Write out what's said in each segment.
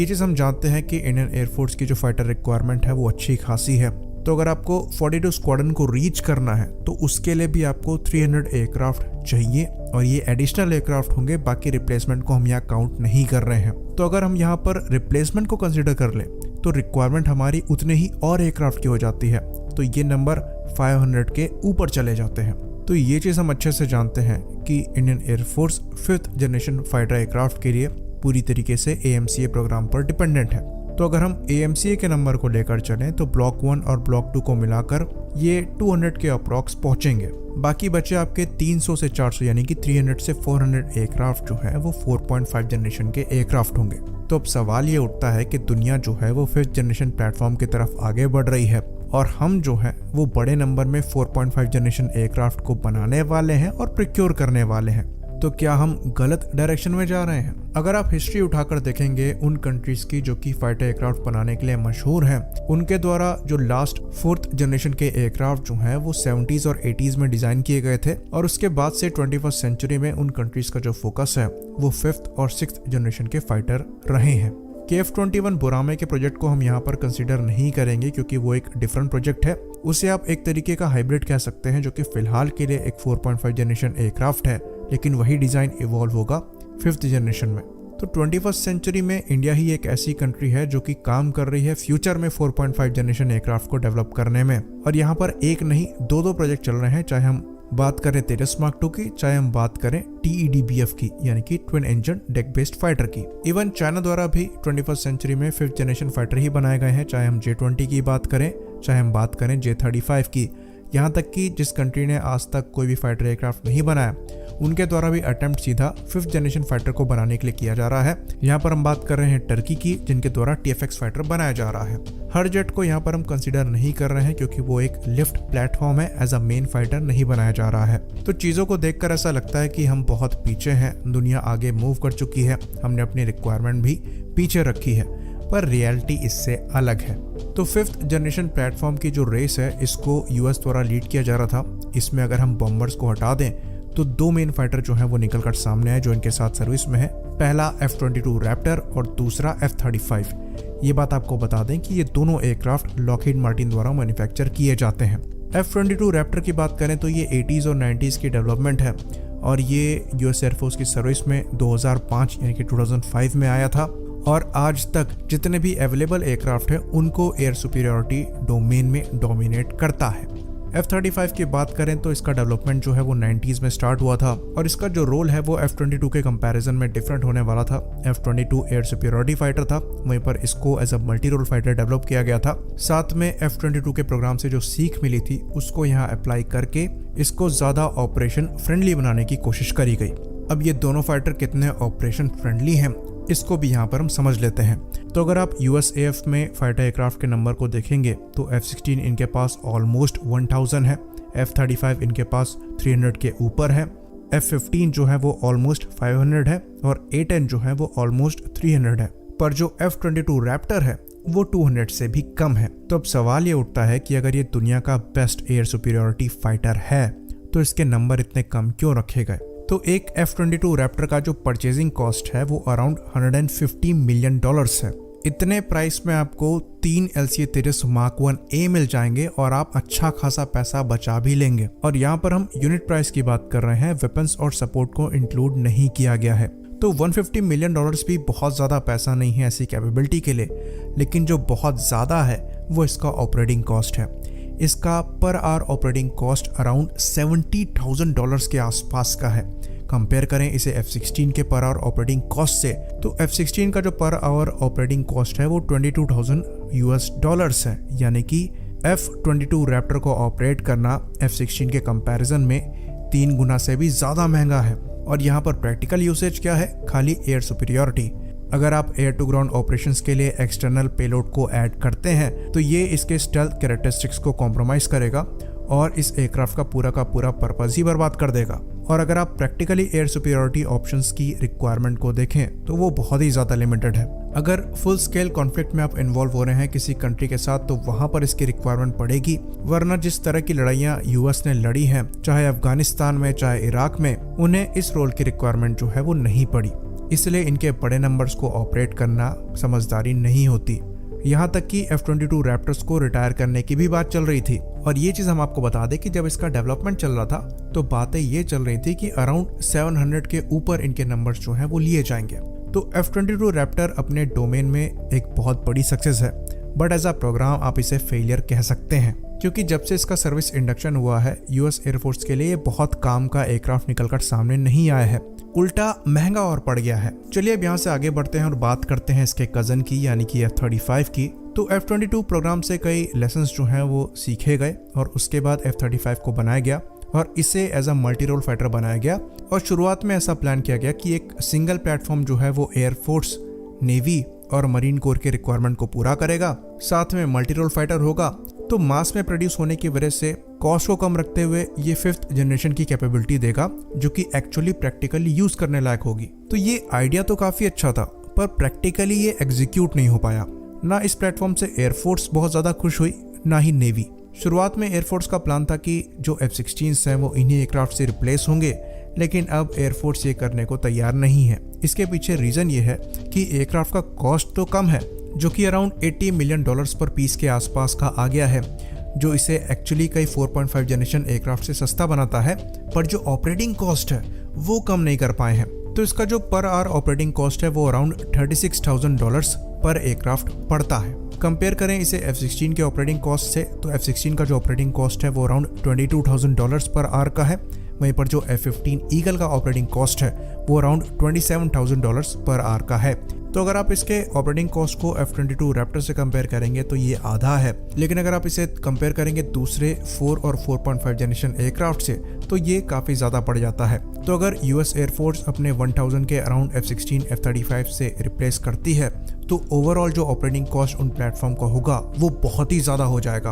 ये चीज़ हम जानते हैं कि इंडियन एयरफोर्स की जो फाइटर रिक्वायरमेंट है वो अच्छी खासी है। तो अगर आपको 42 स्क्वाड्रन को रीच करना है तो उसके लिए भी आपको 300 एयरक्राफ्ट चाहिए और ये एडिशनल एयरक्राफ्ट होंगे, बाकी रिप्लेसमेंट को हम यहाँ काउंट नहीं कर रहे हैं। तो अगर हम यहाँ पर रिप्लेसमेंट को कंसिडर कर लें तो रिक्वायरमेंट हमारी उतने ही और एयरक्राफ्ट की हो जाती है, तो ये नंबर 500 के ऊपर चले जाते हैं। तो ये चीज़ हम अच्छे से जानते हैं कि Indian air force 5th generation fighter aircraft के लिए पूरी तरीके से AMCA प्रोग्राम पर डिपेंडेंट है। तो अगर हम AMCA के नंबर को लेकर चलें तो ब्लॉक 1 और ब्लॉक 2 को मिलाकर ये 200 के अप्रॉक्स पहुंचेंगे। बाकी बचे आपके 300 से 400 यानी कि 300 से 400 एयरक्राफ्ट जो है वो 4.5 जनरेशन के एयरक्राफ्ट होंगे। तो अब सवाल ये उठता है कि दुनिया जो है वो 5th जनरेशन प्लेटफॉर्म की तरफ आगे बढ़ रही है और हम जो है वो बड़े नंबर में 4.5 जनरेशन एयरक्राफ्ट को बनाने वाले हैं और प्रोक्योर करने वाले हैं। तो क्या हम गलत डायरेक्शन में जा रहे हैं? अगर आप हिस्ट्री उठाकर देखेंगे उन कंट्रीज की जो कि फाइटर एयरक्राफ्ट बनाने के लिए मशहूर हैं, उनके द्वारा जो लास्ट 4th जनरेशन के एयरक्राफ्ट जो हैं वो 70s और 80s में डिजाइन किए गए थे और उसके बाद से 21st सेंचुरी में उन कंट्रीज का जो फोकस है वो 5th और 6th जनरेशन के फाइटर रहे हैं। KF-21 बुरामे के प्रोजेक्ट को हम यहाँ पर कंसीडर नहीं करेंगे क्योंकि वो एक डिफरेंट प्रोजेक्ट है। उसे आप एक तरीके का हाइब्रिड कह सकते हैं जो कि फिलहाल के लिए एक 4.5 जनरेशन एयरक्राफ्ट है, लेकिन वही डिज़ाइन इवॉल्व होगा 5th जनरेशन में। तो 21st सेंचुरी में इंडिया ही एक ऐसी कंट्री है जो कि काम कर रही है फ्यूचर में 4.5 जनरेशन एयरक्राफ्ट को डेवलप करने में, और यहाँ पर एक नहीं दो दो प्रोजेक्ट चल रहे हैं, चाहे हम बात करें तेजस मार्क 2 की, चाहे हम बात करें TEDBF की यानी कि twin engine deck based fighter की। इवन चाइना द्वारा भी 21st सेंचुरी में 5th जनरेशन फाइटर ही बनाए गए हैं, चाहे हम J-20 की बात करें, चाहे हम बात करें J-35 की। यहाँ तक कि जिस कंट्री ने आज तक कोई भी फाइटर एयरक्राफ्ट नहीं बनाया उनके द्वारा भी अटेम्प्ट सीधा 5th जनरेशन फाइटर को बनाने के लिए किया जा रहा है। यहाँ पर हम बात कर रहे हैं टर्की की, जिनके द्वारा TFX फाइटर बनाया जा रहा है। हर जेट को यहाँ पर हम कंसीडर नहीं कर रहे हैं क्योंकि वो एक लिफ्ट प्लेटफॉर्म है, एज अ मेन फाइटर नहीं बनाया जा रहा है। तो चीज़ों को देखकर ऐसा लगता है कि हम बहुत पीछे हैं, दुनिया आगे मूव कर चुकी है, हमने अपनी रिक्वायरमेंट भी पीछे रखी है, पर रियलिटी इससे अलग है। तो 5th जनरेशन प्लेटफॉर्म की जो रेस है इसको US द्वारा लीड किया जा रहा था। इसमें अगर हम बॉम्बर्स को हटा दें तो 2 मेन फाइटर जो हैं वो निकल कर सामने आए जो इनके साथ सर्विस में है। पहला F-22 रैप्टर और दूसरा F-35। ये बात आपको बता दें कि ये दोनों एयरक्राफ्ट लॉकहीड मार्टिन द्वारा मैन्युफैक्चर किए जाते हैं। F-22 रैप्टर की बात करें तो ये 80s और 90s की डेवलपमेंट है और ये US एयरफोर्स की सर्विस में 2005 यानी कि 2005 में आया था और आज तक जितने भी अवेलेबल एयरक्राफ्ट हैं उनको एयर सुपीरियरिटी डोमेन में डोमिनेट करता है। F-35 की बात करें तो इसका डेवलपमेंट जो है वो 90s में स्टार्ट हुआ था और इसका जो रोल है वो F-22 के कंपैरिजन में डिफरेंट होने वाला था। F-22 एयर सुपीरियरिटी फाइटर था, वहीं पर इसको as a multi role fighter develop किया गया था। साथ में F-22 के प्रोग्राम से जो सीख मिली थी उसको यहाँ अप्लाई करके इसको ज़्यादा ऑपरेशन फ्रेंडली बनाने की कोशिश करी गई। अब ये दोनों फाइटर कितने ऑपरेशन फ्रेंडली हैं इसको भी यहाँ पर हम समझ लेते हैं। तो अगर आप USAF में फाइटर एयरक्राफ्ट के नंबर को देखेंगे तो F-16 इनके पास ऑलमोस्ट 1000 है, F-35 इनके पास 300 के ऊपर है, F-15 जो है वो ऑलमोस्ट 500 है और A-10 जो है वो ऑलमोस्ट 300 है, पर जो F-22 रैप्टर है वो 200 से भी कम है। तो अब सवाल ये उठता है कि अगर ये दुनिया का बेस्ट एयर सुपीरियरिटी फाइटर है तो इसके नंबर इतने कम क्यों रखे गए? तो एक F-22 रैप्टर का जो परचेजिंग कॉस्ट है वो अराउंड $150 मिलियन है। इतने प्राइस में आपको 3 LCA तेजस मार्क 1A मिल जाएंगे और आप अच्छा खासा पैसा बचा भी लेंगे। और यहाँ पर हम यूनिट प्राइस की बात कर रहे हैं, वेपन्स और सपोर्ट को इंक्लूड नहीं किया गया है। तो $150 मिलियन भी बहुत ज़्यादा पैसा नहीं है ऐसी कैपेबिलिटी के लिए, लेकिन जो बहुत ज़्यादा है वो इसका ऑपरेटिंग कॉस्ट है। इसका per hour operating cost around $70,000 के आसपास का है। कंपेयर करें इसे F-16 के पर आवर ऑपरेटिंग कॉस्ट से तो F-16 का जो पर आवर ऑपरेटिंग कॉस्ट है वो $22,000 है, यानी कि F-22 रैप्टर को ऑपरेट करना F-16 के कंपैरिजन में 3 गुना से भी ज़्यादा महंगा है। और यहाँ पर प्रैक्टिकल यूसेज क्या है? खाली एयर सुपीरियरिटी। अगर आप एयर टू ग्राउंड ऑपरेशंस के लिए एक्सटर्नल पेलोड को ऐड करते हैं तो ये इसके स्टेल्थ कैरेक्टरिस्टिक्स को कॉम्प्रोमाइज़ करेगा और इस एयरक्राफ्ट का पूरा पर्पस ही बर्बाद कर देगा। और अगर आप प्रैक्टिकली एयर सुपीरियरिटी ऑप्शंस की रिक्वायरमेंट को देखें तो वो बहुत ही ज़्यादा लिमिटेड है। अगर फुल स्केल कॉन्फ्लिक्ट में आप इन्वॉल्व हो रहे हैं किसी कंट्री के साथ तो वहाँ पर इसकी रिक्वायरमेंट पड़ेगी, वरना जिस तरह की लड़ाइयाँ US ने लड़ी हैं, चाहे अफगानिस्तान में चाहे इराक में, उन्हें इस रोल की रिक्वायरमेंट जो है वो नहीं पड़ी। इसलिए इनके बड़े नंबर्स को ऑपरेट करना समझदारी नहीं होती। यहाँ तक कि F-22 रैप्टर्स को रिटायर करने की भी बात चल रही थी। और ये चीज़ हम आपको बता दें कि जब इसका डेवलपमेंट चल रहा था तो बातें ये चल रही थी कि अराउंड 700 के ऊपर इनके नंबर्स जो हैं वो लिए जाएंगे। तो F-22 रैप्टर अपने डोमेन में एक बहुत बड़ी सक्सेस है, बट एज अ प्रोग्राम आप इसे फेलियर कह सकते हैं, क्योंकि जब से इसका सर्विस इंडक्शन हुआ है यूएस एयरफोर्स के लिए ये बहुत काम का एयरक्राफ्ट निकलकर सामने नहीं आया है, उल्टा महंगा और पड़ गया है। चलिए अब यहाँ से आगे बढ़ते हैं और बात करते हैं इसके कजन की यानी कि F-35 की। तो F-22 प्रोग्राम से कई लेसन्स जो हैं वो सीखे गए और उसके बाद F-35 को बनाया गया और इसे as a multi role fighter बनाया गया। और शुरुआत में ऐसा प्लान किया गया कि एक सिंगल प्लेटफॉर्म जो है वो एयरफोर्स, नेवी और मरीन कोर के रिक्वायरमेंट को पूरा करेगा, साथ में मल्टी रोल फाइटर होगा। तो मास में प्रोड्यूस होने की वजह से कॉस्ट को कम रखते हुए ये 5th जनरेशन की कैपेबिलिटी देगा जो कि एक्चुअली प्रैक्टिकली यूज करने लायक होगी। तो ये आइडिया तो काफी अच्छा था, पर प्रैक्टिकली ये एग्जीक्यूट नहीं हो पाया। ना इस प्लेटफॉर्म से एयरफोर्स बहुत ज्यादा खुश हुई, ना ही नेवी। शुरुआत में एयरफोर्स का प्लान था कि जो F-16 हैं वो इन्हीं एयरक्राफ्ट से रिप्लेस होंगे, लेकिन अब एयरफोर्स ये करने को तैयार नहीं है। इसके पीछे रीजन ये है कि एयरक्राफ्ट का कॉस्ट तो कम है, जो कि अराउंड $80 मिलियन पर पीस के आसपास का आ गया है, जो इसे एक्चुअली कई 4.5 जनरेशन एयरक्राफ्ट से सस्ता बनाता है, पर जो ऑपरेटिंग कॉस्ट है वो कम नहीं कर पाए हैं। तो इसका जो पर आवर ऑपरेटिंग कॉस्ट है वो अराउंड $36,000 पर एयरक्राफ्ट पड़ता है। कंपेयर करें इसे F-16 के ऑपरेटिंग कॉस्ट से, तो F-16 का जो ऑपरेटिंग कॉस्ट है वो अराउंड $22,000 पर आवर का है, वहीं पर जो F-15 ईगल का ऑपरेटिंग कॉस्ट है वो अराउंड $27,000 पर आवर का है। तो अगर आप इसके ऑपरेटिंग कॉस्ट को F-22 रैप्टर से कंपेयर करेंगे तो ये आधा है, लेकिन अगर आप इसे कंपेयर करेंगे दूसरे 4 और 4.5 जनरेशन एयरक्राफ्ट से तो ये काफ़ी ज़्यादा पड़ जाता है। तो अगर यूएस एयरफोर्स अपने 1000 के अराउंड F-16 F-35 से रिप्लेस करती है तो ओवरऑल जो ऑपरेटिंग कॉस्ट उन प्लेटफॉर्म का होगा वो बहुत ही ज़्यादा हो जाएगा,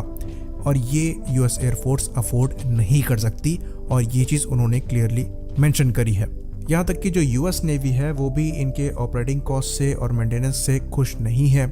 और ये यूएस एयरफोर्स अफोर्ड नहीं कर सकती, और ये चीज़ उन्होंने क्लियरली मेंशन करी है। यहाँ तक कि जो यूएस नेवी है वो भी इनके ऑपरेटिंग कॉस्ट से और मेंटेनेंस से खुश नहीं है,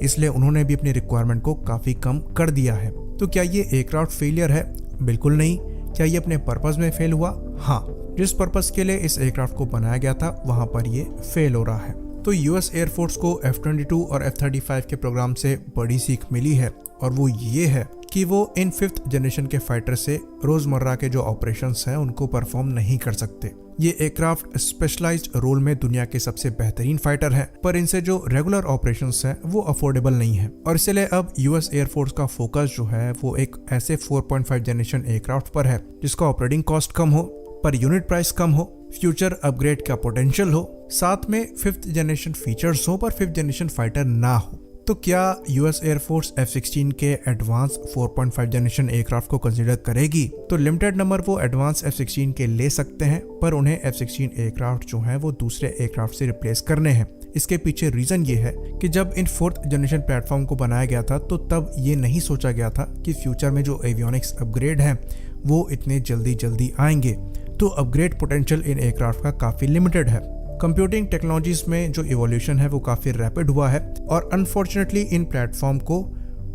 इसलिए उन्होंने भी अपनी रिक्वायरमेंट को काफ़ी कम कर दिया है। तो क्या ये एयरक्राफ्ट फेलियर है? बिल्कुल नहीं। क्या ये अपने पर्पस में फेल हुआ? हाँ, जिस पर्पस के लिए इस एयरक्राफ्ट को बनाया गया था वहाँ पर ये फेल हो रहा है। तो यूएस एयरफोर्स को F-22 और F-35 के प्रोग्राम से बड़ी सीख मिली है, और वो ये है कि वो इन 5th जनरेशन के फाइटर से रोजमर्रा के जो ऑपरेशंस हैं उनको परफॉर्म नहीं कर सकते। ये एयरक्राफ्ट स्पेशलाइज्ड रोल में दुनिया के सबसे बेहतरीन फाइटर है, पर इनसे जो रेगुलर ऑपरेशंस हैं वो अफोर्डेबल नहीं है, और इसलिए अब यूएस एयरफोर्स का फोकस जो है वो एक ऐसे 4.5 जनरेशन एयरक्राफ्ट पर है जिसका ऑपरेटिंग कॉस्ट कम हो, पर यूनिट प्राइस कम हो, फ्यूचर अपग्रेड का पोटेंशियल हो, साथ में 5th जनरेशन फीचर्स हो, पर 5th जनरेशन फाइटर ना हो। तो क्या यूएस एयरफोर्स F-16 के एडवांस 4.5 जनरेशन एयरक्राफ्ट को कंसीडर करेगी? तो लिमिटेड नंबर वो एडवांस F-16 के ले सकते हैं, पर उन्हें F-16 एयरक्राफ्ट जो हैं वो दूसरे एयरक्राफ्ट से रिप्लेस करने हैं। इसके पीछे रीजन ये है कि जब इन 4th जनरेशन प्लेटफॉर्म को बनाया गया था तो तब ये नहीं सोचा गया था कि फ्यूचर में जो एवियोनिक्स अपग्रेड हैं वो इतने जल्दी आएंगे। तो अपग्रेड पोटेंशियल इन एयरक्राफ्ट का काफ़ी लिमिटेड है। कंप्यूटिंग टेक्नोलॉजीज में जो इवोल्यूशन है वो काफ़ी रैपिड हुआ है, और अनफॉर्चुनेटली इन प्लेटफॉर्म को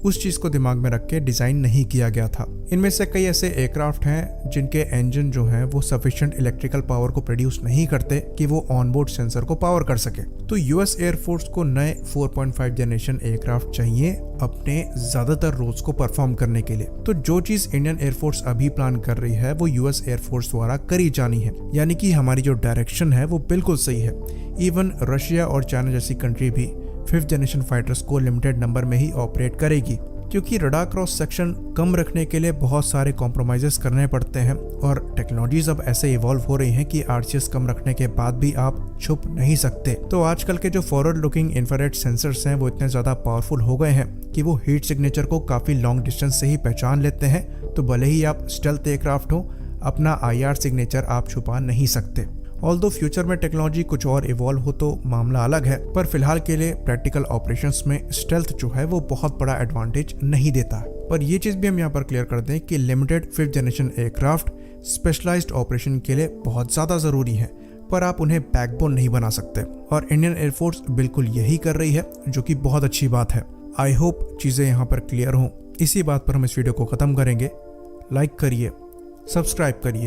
उस चीज़ को दिमाग में रख के डिज़ाइन नहीं किया गया था। इनमें से कई ऐसे एयरक्राफ्ट हैं जिनके इंजन जो हैं वो सफिशिएंट इलेक्ट्रिकल पावर को प्रोड्यूस नहीं करते कि वो ऑनबोर्ड सेंसर को पावर कर सके। तो यूएस एयरफोर्स को नए 4.5 जनरेशन एयरक्राफ्ट चाहिए अपने ज़्यादातर रोल्स को परफॉर्म करने के लिए। तो जो चीज़ इंडियन एयरफोर्स अभी प्लान कर रही है वो यूएस एयरफोर्स द्वारा करी जानी है, यानी कि हमारी जो डायरेक्शन है वो बिल्कुल सही है। इवन रशिया और चाइना जैसी कंट्री भी 5th जनरेशन फाइटर्स को लिमिटेड नंबर में ही ऑपरेट करेगी, क्योंकि रडार क्रॉस सेक्शन कम रखने के लिए बहुत सारे कॉम्प्रोमाइजेस करने पड़ते हैं, और टेक्नोलॉजीज अब ऐसे इवॉल्व हो रही हैं कि आरसीएस कम रखने के बाद भी आप छुप नहीं सकते। तो आजकल के जो फॉरवर्ड लुकिंग इंफ्रारेड सेंसर्स हैं वो इतने ज़्यादा पावरफुल हो गए हैं कि वो हीट सिग्नेचर को काफ़ी लॉन्ग डिस्टेंस से ही पहचान लेते हैं। तो भले ही आप स्टेल्थ एयरक्राफ्ट हो, अपना IR सिग्नेचर आप छुपा नहीं सकते। ऑल्दो फ्यूचर में टेक्नोलॉजी कुछ और इवॉल्व हो तो मामला अलग है, पर फिलहाल के लिए प्रैक्टिकल ऑपरेशंस में स्टेल्थ जो है वो बहुत बड़ा एडवांटेज नहीं देता है। पर ये चीज़ भी हम यहाँ पर क्लियर कर दें कि limited 5th generation aircraft specialized operation के लिए बहुत ज़्यादा ज़रूरी है, पर आप उन्हें बैकबोन नहीं बना सकते, और इंडियन एयरफोर्स बिल्कुल यही कर रही है, जो कि बहुत अच्छी बात है। आई होप चीज़ें यहाँ पर क्लियर हों। इसी बात पर हम इस वीडियो को ख़त्म करेंगे। लाइक करिए, सब्सक्राइब करिए।